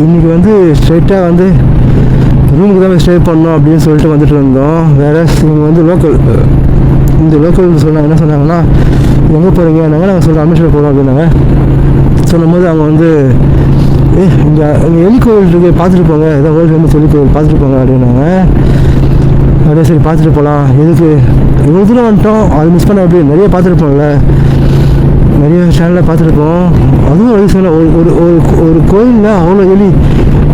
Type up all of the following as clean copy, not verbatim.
இன்றைக்கி வந்து ஸ்ட்ரெயிட்டாக வந்து ரூமுக்கு தான் ஸ்டே பண்ணோம் அப்படின்னு சொல்லிட்டு வந்துட்டு இருந்தோம். வேறு இவங்க வந்து லோக்கல், இந்த லோக்கல் சொன்னாங்க. என்ன சொன்னாங்கன்னா, எங்கே போகிறீங்க? நாங்கள் சொல்கிறோம் அமிஷனில் போகிறோம் அப்படின்னாங்க. சொல்லும் போது அவங்க வந்து இங்கே எலி கோவில் இருக்குது, பார்த்துட்டு போங்க, ஏதோ வேர்ல்டு ஃபேமஸ் எலி கோவில் பார்த்துட்டு போங்க அப்படின்னாங்க. அப்படியே சரி பார்த்துட்டு போகலாம். எதுக்கு இவ்வளோ தூரம் வந்துட்டோம், அது மிஸ் பண்ண அப்படி நிறைய பார்த்துருப்போம்ல, நிறைய சேனலில் பார்த்துருப்போம். அதுவும் வழி சொன்ன ஒரு ஒரு கோயிலில் அவ்வளோ எலி.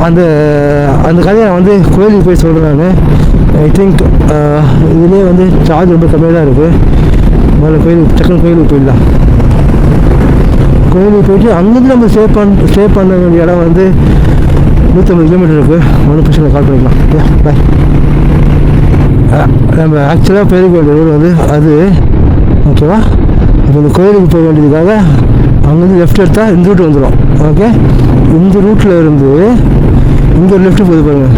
அந்த அந்த கதையை வந்து கோயிலுக்கு போய் சொல்கிறேன் நான். ஐ திங்க் இதுலேயே வந்து சார்ஜ் ரொம்ப கம்மியாக தான் இருக்குது. முதல்ல கோயிலுக்கு டக்குனு கோயிலுக்கு போயிடலாம். கோயிலுக்கு போயிட்டு அங்கேருந்து நம்ம ஸ்டே பண்ண வேண்டிய இடம் வந்து 150 கிலோமீட்டர் இருக்குது. ஒன்றும் பிரச்சனை, கால் பண்ணிக்கலாம். பாய். நம்ம ஆக்சுவலாக போயிருக்க வேண்டிய ரோடு வந்து அது, ஓகேவா? இப்போ இந்த கோயிலுக்கு போக வேண்டியதுக்காக அங்கேருந்து லெஃப்ட் எடுத்தால் இந்த ரூட் வந்துடும். ஓகே, இந்த ரூட்டில் இருந்து இங்கே ஒரு லெஃப்ட்டு போகுது பாருங்கள்.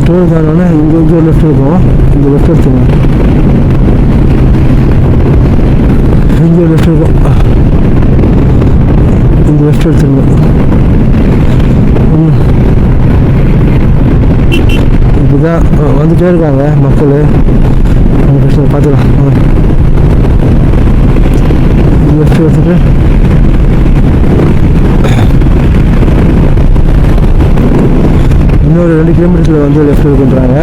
டோல் தானோன்னா இங்கே ஒரு லெஃப்ட் இருக்கும். இந்த லெஃப்ட் எடுத்துங்க, இங்கே ஒரு லெஃப்ட் இருக்கும். இந்த லெஃப்ட் எடுத்துருங்க. இப்படிதான் வந்துகிட்டே இருக்காங்க மக்கள். அந்த பிரச்சனை பார்த்துக்கலாம். லெஃப்ட் எடுத்துட்டு இன்னொரு 2 கிலோமீட்டரில் வந்து லெஃப்ட் இருக்குன்றாங்க.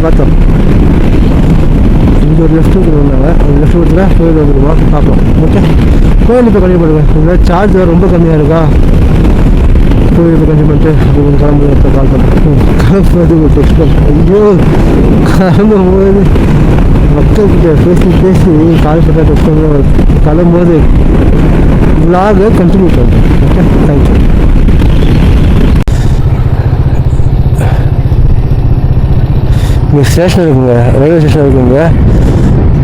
பார்த்தோம் இங்கே ஒரு லெஃப்ட் இருந்தாங்க. அந்த லெஃப்ட் கொடுத்தா கோயில் வந்துடுவோம், பார்ப்போம். ஓகே, கோயில் இப்போ கண்டிப்பாக பண்ணுவேன். இந்த சார்ஜ் ரொம்ப கம்மியாக இருக்கா, கோயில் இப்போ கண்டிப்பாக பண்ணிட்டு அப்படி கிளம்புது. இப்போ கால் பண்ணுறேன். கிளம்பும்போது டெக்ஸ்ட் பண்ணுறேன். ஐயோ, கிளம்பும்போது மக்கள்கிட்ட பேசி கால் பண்ண டெக்ஸ்ட் பண்ண கிளம்பும்போது விலாகை கண்டினியூ பண்ணுறேன். Okay, thank you. இங்கே ஸ்டேஷன் இருக்குங்க, ரயில்வே ஸ்டேஷன் இருக்குங்க.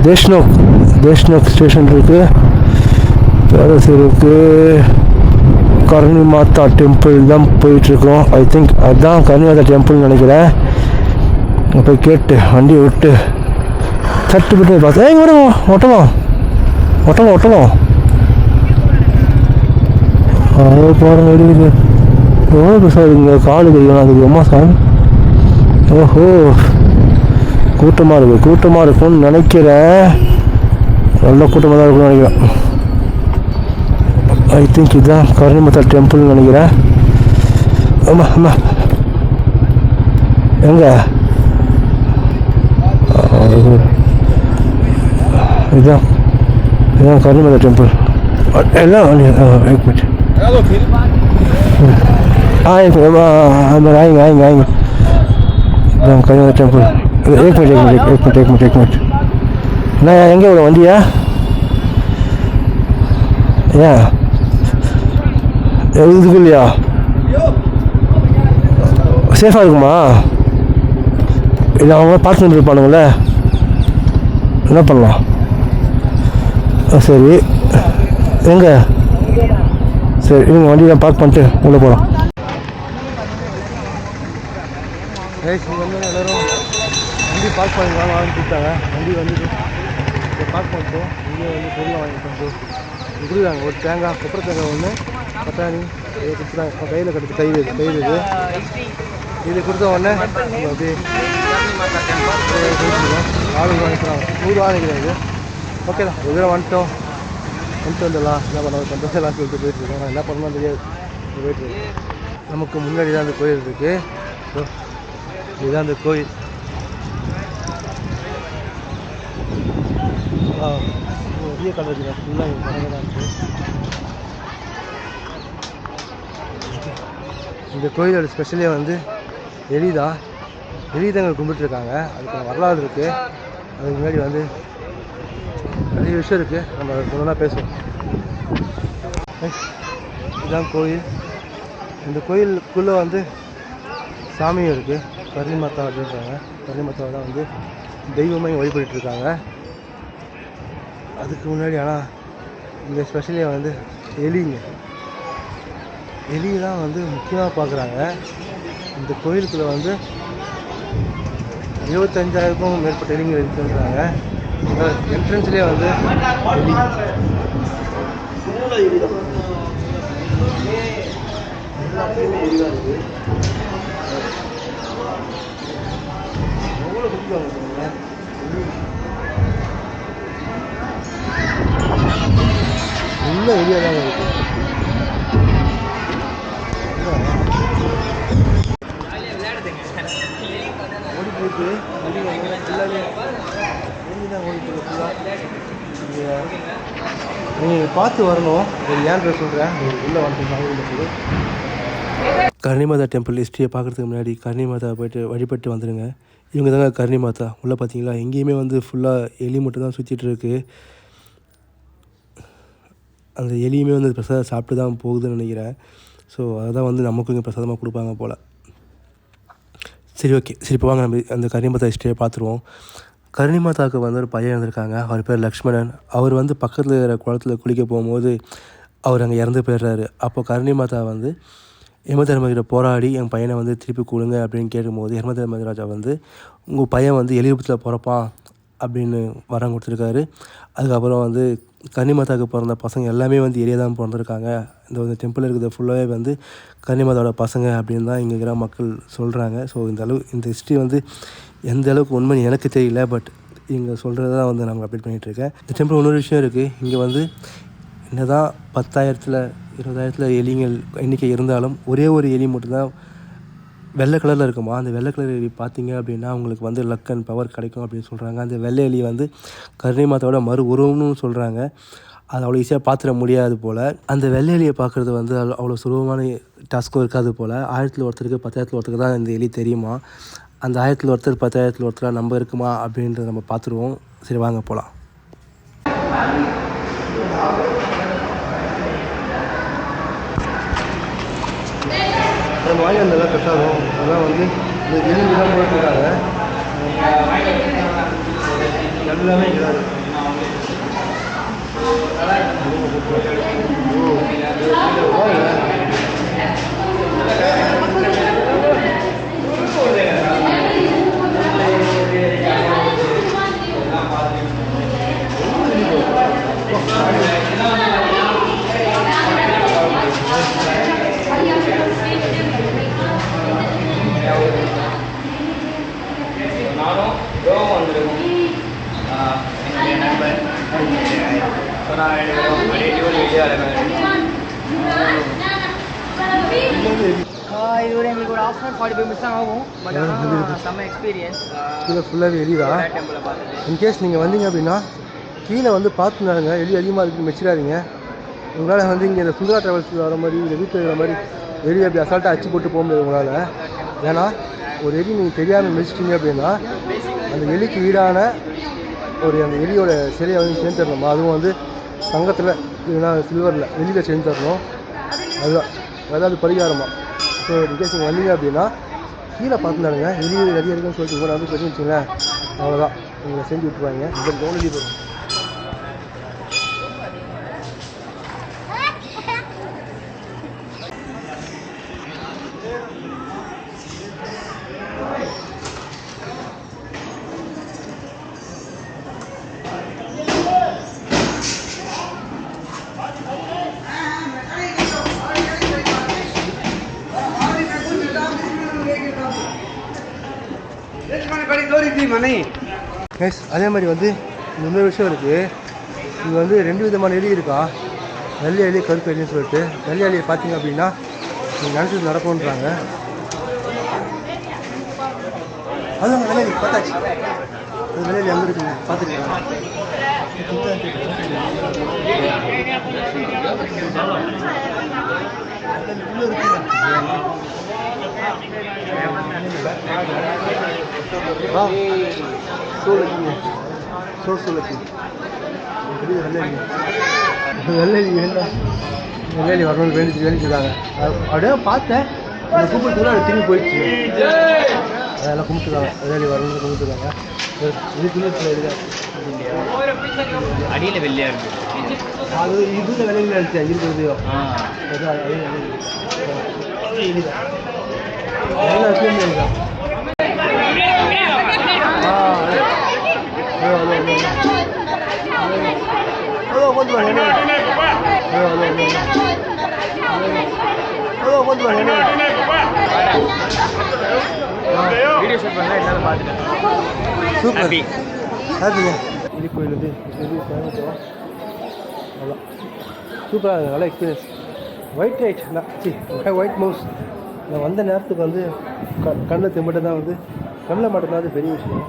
தேஷ்னோக் ஸ்டேஷன் இருக்குது, பேலஸ் இருக்குது. கர்ணி மாதா டெம்பிள் தான் போயிட்டுருக்கோம். ஐ திங்க் அதுதான் கர்ணி மாதா டெம்பிள்னு நினைக்கிறேன். போய் கேட்டு வண்டி விட்டு தட்டுப்பட்டு பார்த்தேன். வரும் ஒட்டலாம் அது போகிற இருக்குது. எவ்வளோ பெருசாக இருக்குங்க, காடு கையணும் அதுக்கு ரொம்ப சாமி. ஓஹோ, கூட்டமாக இருக்கும்னு நினைக்கிறேன். நல்ல கூட்டமாக தான் இருக்கும்னு நினைக்கிறேன். ஐ திங்க் இதுதான் கர்ணி மாதா டெம்பிள்னு நினைக்கிறேன். ஆமாம் எங்கே இதுதான் கர்ணி மாதா டெம்பிள். எல்லாம் एक मिनट आएंगे कहीं टेम्पल. एक मिनट நான் எங்கே விட வண்டியா? ஏன் இதுக்கு இல்லையா? சேஃபாக இருக்குமா? இல்லை அவங்க பார்த்து இருப்பானுங்களே, என்ன பண்ணலாம்? சரி, எங்கே? சரி, நீங்கள் வண்டியெலாம் பார்க் பண்ணிட்டு உள்ளே போகலாம். எல்லோரும் வண்டி பார்க் பண்ணிக்கலாம் வாங்கி கொடுத்தாங்க. வண்டி வந்துட்டு பார்க் பண்ணிட்டோம். இங்கே வந்து பொருளை வாங்கிட்டு வந்து கொடுக்குறாங்க. ஒரு தேங்காய், கொப்பரை தேங்காய் ஒன்று, பட்டாணி இதை கொடுத்துட்டாங்க. கையில் கட்டுறது கயிறு இது கொடுத்த உடனே அப்படியே ஆளுங்க வாங்கிக்கிறாங்க. 100 ரூபா நினைக்கிறாங்க. ஓகே தான், ஒரு தடவை வந்துட்டு வந்துடலாம். என்ன பண்ண சந்தோஷம் எல்லாம் சொல்லிட்டு போயிட்டுருக்கோம். நான் என்ன பண்ணணும்னு தெரியாது, போயிட்டுருக்கேன். நமக்கு முன்னாடி தான் அந்த கோயில் இருக்குது. ஸோ இதுதான் அந்த கோயில். பெரிய கலர் ஃபுல்லாக பறவை தான் இருக்குது. இந்த கோயிலோட ஸ்பெஷலே வந்து எலிதான் இங்கே கும்பிட்டுருக்காங்க. அதுக்கு வரலாறு இருக்குது. அதுக்கு முன்னாடி வந்து நிறைய விஷயம் இருக்குது. நம்ம ஒன்றா பேசுவோம். இதுதான் கோயில். இந்த கோயிலுக்குள்ளே வந்து சாமியும் இருக்குது. கர்ணி மாதா அப்படின்றாங்க. கர்ணி மாதாவை தான் வந்து தெய்வமாக வழிபட்டுருக்காங்க. அதுக்கு முன்னாடி ஆனால் இந்த ஸ்பெஷலியாக வந்து எலி தான் வந்து முக்கியமாக பார்க்குறாங்க. இந்த கோயிலுக்குள்ளே வந்து 25,000க்கும் மேற்பட்ட எலிங்க இருக்குன்றாங்க. என்ட்ரன்ஸ்லேயே வந்து எலி எல்லாத்துலேயுமே எலி தான் இருக்குது. எவ்வளோ பிடிக்கும் உள்ள எலியாக தான் இருக்குது. ஓடி போயிட்டு ஃபுல்லாகவே எலி தான் ஓடி போயிட்டு ஃபுல்லாக. நீங்கள் பார்த்து வரணும். ஒரு ஏன் சொல்கிறேன், உள்ளே வந்துட்டு கர்ணி மாதா டெம்பிள் ஹிஸ்ட்ரியை பார்க்குறதுக்கு முன்னாடி கர்ணி மாதா போய்ட்டு வழிபட்டு வந்துடுங்க. இவங்க தாங்க கர்ணி மாதா. உள்ளே பார்த்தீங்களா, எங்கேயுமே வந்து ஃபுல்லாக எலி மட்டும் தான் சுற்றிட்டு இருக்கு. அந்த எலியுமே வந்து பிரசாதம் சாப்பிட்டு தான் போகுதுன்னு நினைக்கிறேன். ஸோ அதுதான் வந்து நமக்கும் இங்கே பிரசாதமாக கொடுப்பாங்க போல். சரி, ஓகே. சரி, இப்போ வாங்க நம்ம அந்த கர்ணி மாதா ஹிஸ்ட்ரியை பார்த்துருவோம். கர்ணி மாதாவுக்கு வந்து ஒரு பையன் இருந்திருக்காங்க. அவர் பேர் லக்ஷ்மணன். அவர் வந்து பக்கத்தில் இருக்கிற குளத்தில் குளிக்க போகும்போது அவர் அங்கே இறந்து போயிடுறாரு. அப்போ கர்ணி மாதா வந்து யமதர்மராஜா போராடி என் பையனை வந்து திருப்பி கொடுங்க அப்படின்னு கேட்கும்போது யமதர்மராஜா வந்து உங்கள் பையன் வந்து எலி ரூபத்தில் பிறப்பான் அப்படின்னு வரம் கொடுத்துருக்காரு. அதுக்கப்புறம் வந்து கர்ணி மாதாவுக்கு பிறந்த பசங்க எல்லாமே வந்து எலியாக தான் பிறந்திருக்காங்க. இந்த வந்து டெம்பிள் இருக்கிறது ஃபுல்லாகவே வந்து கர்ணி மாதாவோட பசங்க அப்படின்னு தான் இங்கே இருக்கிற மக்கள் சொல்கிறாங்க. ஸோ இந்த ஹிஸ்ட்ரி வந்து எந்த அளவுக்கு உண்மை எனக்கு தெரியல. பட் இங்கே சொல்கிறது தான் வந்து நாங்கள் அப்டேட் பண்ணிகிட்ருக்கேன். இந்த டெம்பிள் இன்னொரு விஷயம் இருக்குது. இங்கே வந்து என்ன தான் 10,000 20,000 எலிங்கள் எண்ணிக்கை இருந்தாலும் ஒரே ஒரு எலி மட்டும்தான் வெள்ளை கலரில் இருக்குமா. அந்த வெள்ளை கலர் எலி பார்த்தீங்க அப்படின்னா உங்களுக்கு வந்து லக் அண்ட் பவர் கிடைக்கும் அப்படின்னு சொல்கிறாங்க. அந்த வெள்ளை எலி வந்து கர்ணி மாதாவோட மறு உருவம்னு சொல்கிறாங்க. அது அவ்வளோ ஈஸியாக பார்த்துட முடியாது போல். அந்த வெள்ளை எலியை பார்க்குறது வந்து அவ்வளோ சுலபமான டாஸ்க்கும் இருக்காது போல். 1000 ஒருத்தருக்கு 10,000 ஒருத்தருக்கு தான் இந்த எலி தெரியுமா. அந்த 1000 ஒருத்தர் 10,000 ஒருத்தராக நம்ம இருக்குமா அப்படின்றத நம்ம பார்த்துருவோம். சரி, வாங்க போகலாம். நம்ம வாங்கி வந்தெல்லாம் பிரசாதம் அதெல்லாம் வந்து இந்த எலும்பு தான் போட்டுருக்காங்க. எல்லாமே கிடையாது. இதோட எங்களுக்கு ஒரு ஆஃப் அன் 45 மினிட்ஸ் தான் ஆகும். பட் ஆனால் செம்ம எக்ஸ்பீரியன்ஸ். கீழே ஃபுல்லாகவே எலிதான். டெம்பிளை பார்த்துட்டு இன்கேஸ் நீங்கள் வந்தீங்க அப்படின்னா கீழே வந்து பார்த்து நடங்க. எலி அதிகமாக இருக்குன்னு மெச்சிடாதீங்க. உங்களால் வந்து இங்கே இந்த சுந்தரா ட்ராவல்ஸ் வர மாதிரி இந்த வீட்டில் இருக்கிற மாதிரி எலி அப்படி அசால்ட்டாக அச்சு போட்டு போக முடியாது உங்களால். ஏன்னா ஒரு எலி நீங்கள் தெரியாமல் மெச்சிட்டிங்க அப்படின்னா அந்த எலிக்கு ஈடான அந்த எலியோட சிலையை வந்து சேர்ந்து தரணுமா. அதுவும் வந்து தங்கத்தில் இல்லைன்னா சில்வரில் வெளியில் சேர்ந்து தரணும். அதுதான் அதாவது பரிகாரமாக. ஸோ இன்கேஸ் நீங்கள் வந்தீங்க அப்படின்னா கீழே பார்த்து நடங்க. எலி நிறைய இருக்குன்னு சொல்லிட்டு கூட வந்து பிரச்சனை வச்சுங்களேன், அவ்வளோதான் உங்களை செஞ்சு விட்டுருவாங்க. இந்த கவுனலி போகும். அதே மாதிரி வந்து இன்னொரு விஷயம் இருக்குது. இங்கே வந்து 2 விதமான எலி இருக்கா. வெள்ளை எலி, கருப்பு எலின்னு சொல்லிட்டு. வெள்ளை எலியை பார்த்தீங்க அப்படின்னா நீங்கள் நினச்சது நடக்கும்ன்றாங்க. அதுவும் வெள்ளை எலி பார்த்தாச்சு. அது வெள்ளை எலி அங்கே இருக்குங்க, பார்த்துருக்கீங்களா? வெள்ளி வரணும்னு வேண்டிட்டு இருக்காங்க. அப்படியே பார்த்தேன், அந்த கூப்பிட்டு திரும்பி போயிடுச்சு. அதெல்லாம் கும்பிட்டுருக்காங்க விளையாடி வரணும்னு கும்பிட்டுருக்காங்க இதுக்குள்ளே அடியில் வெள்ளையாக இருக்கு அது இதில் விளையாடி அடிச்சா இருக்கிறதையோ வீடியோ ஷூட் பண்ணால் எல்லாரும் பார்த்துட்டேன் சூப்பர் ஹாப்பிங்க இது கோயில் இது கோயம்புத்தூர் நல்லா சூப்பராக இருக்குது நல்ல experience white right white mouse நான் வந்த நேரத்துக்கு வந்து கண்ணில் தெம்பட்டு தான் வந்து கண்ணில் மட்டும்தான் அது பெரிய விஷயம்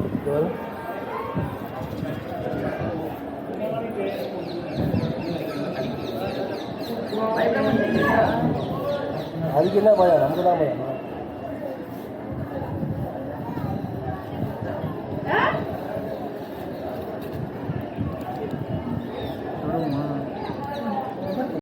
அதுக்கு என்ன பயம் நமக்கு தான் பயம்